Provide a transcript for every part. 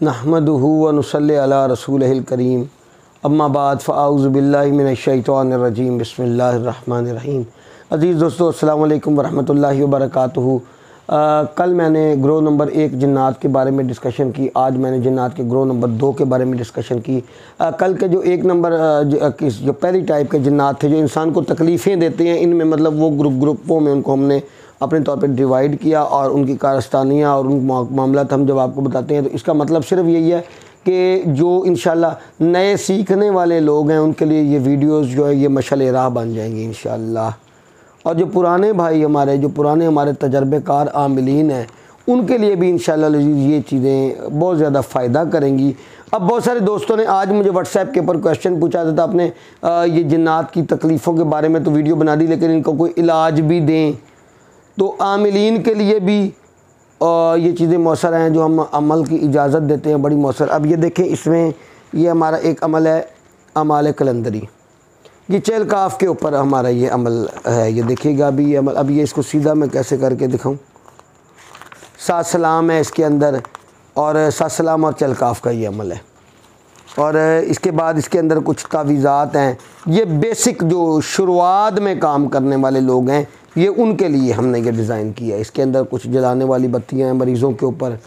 नहमदुहु व नुसल्ली अला रसूलिहिल करीम अम्मा बाद फ़अऊज़ु बिल्लाहि मिनश्शैतानिर्रजीम बिस्मिल्लाहिर्रहमानिर्रहीम। अज़ीज़ दोस्तों, अस्सलाम वालेकुम वरहमतुल्लाहि वबरकातुहू। कल मैंने ग्रोह नंबर 1 जिन्नात के बारे में डिस्कशन की। आज मैंने जिन्नात के ग्रोह नंबर 2 के बारे में डिस्कशन की। कल के जो 1 नंबर जो पहली टाइप के जिन्नात थे जो इंसान को तकलीफ़ें देते हैं, इनमें मतलब वो ग्रुपों में उनको हमने अपने तौर पर डिवाइड किया और उनकी कारस्तानियाँ और उन मामला हम जब आपको बताते हैं तो इसका मतलब सिर्फ यही है कि जो इंशाल्लाह नए सीखने वाले लोग हैं उनके लिए ये वीडियोस जो है ये मशाल राह बन जाएंगी इंशाल्लाह। और जो पुराने भाई हमारे तजर्बेकार आमिलीन हैं उनके लिए भी इंशाल्लाह ये चीज़ें बहुत ज़्यादा फ़ायदा करेंगी। अब बहुत सारे दोस्तों ने आज मुझे व्हाट्सएप के ऊपर क्वेश्चन पूछा था आपने ये जिन्नात की तकलीफ़ों के बारे में तो वीडियो बना दी, लेकिन इनको कोई इलाज भी दें। तो आमिलीन के लिए भी ये चीज़ें मौसर हैं जो हम अमल की इजाज़त देते हैं, बड़ी मौसर। अब ये देखें, इसमें ये हमारा एक अमल है अमाल कलंदरी, ये चेल काफ के ऊपर हमारा ये अमल है। ये देखिएगा अभी ये अमल, अब ये इसको सीधा मैं कैसे करके दिखाऊं। सात सलाम है इसके अंदर और सात सलाम और चेल काफ का ये अमल है। और इसके बाद इसके अंदर कुछ तावीज़ात हैं। ये बेसिक जो शुरुआत में काम करने वाले लोग हैं ये उनके लिए हमने ये डिज़ाइन किया है। इसके अंदर कुछ जलाने वाली बत्तियां हैं मरीज़ों के ऊपर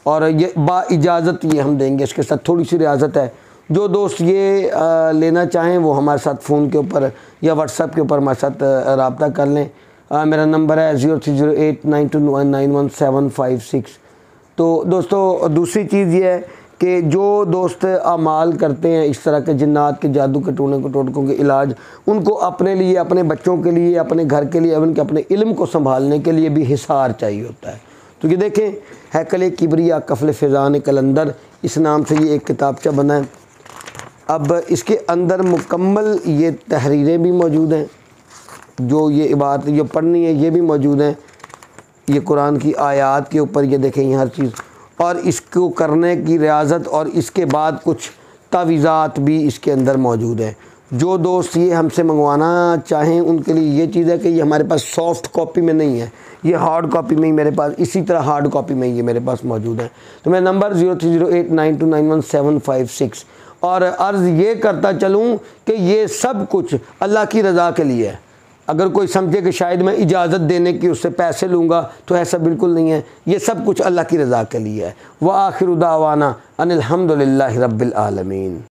और ये बाइजाज़त ये हम देंगे। इसके साथ थोड़ी सी रियाजत है। जो दोस्त ये लेना चाहें वो हमारे साथ फ़ोन के ऊपर या व्हाट्सएप के ऊपर हमारे साथ रब्ता कर लें। मेरा नंबर है 030892915756। तो दोस्तों दूसरी चीज़ ये है कि जो दोस्त अमाल करते हैं इस तरह के जिन्नात के जादू के टोटकों के इलाज, उनको अपने लिए, अपने बच्चों के लिए, अपने घर के लिए, उनके अपने इल्म को संभालने के लिए भी हिसार चाहिए होता है। तो ये देखें, हैकल किबरिया कफल फ़िज़ान कलंदर, इस नाम से ये एक किताबचा बना है। अब इसके अंदर मुकम्मल ये तहरीरें भी मौजूद हैं, जो ये इबारत जो पढ़नी है ये भी मौजूद हैं। ये कुरान की आयात के ऊपर ये देखें ये हर चीज़, और इसको करने की रियाजत और इसके बाद कुछ तावीज़ात भी इसके अंदर मौजूद हैं। जो दोस्त ये हमसे मंगवाना चाहें उनके लिए ये चीज़ है कि ये हमारे पास सॉफ़्ट कॉपी में नहीं है, ये हार्ड कॉपी में ही मेरे पास, इसी तरह हार्ड कॉपी में ये मेरे पास मौजूद है। तो मैं नंबर 030892915756 और अर्ज़ ये करता चलूँ कि ये सब कुछ अल्लाह की रज़ा के लिए है। अगर कोई समझे कि शायद मैं इजाज़त देने की उससे पैसे लूँगा तो ऐसा बिल्कुल नहीं है। ये सब कुछ अल्लाह की रज़ा के लिए है। व आखिरु दावाना अनिल हम्दुलिल्लाहि रब्बिल आलमीन।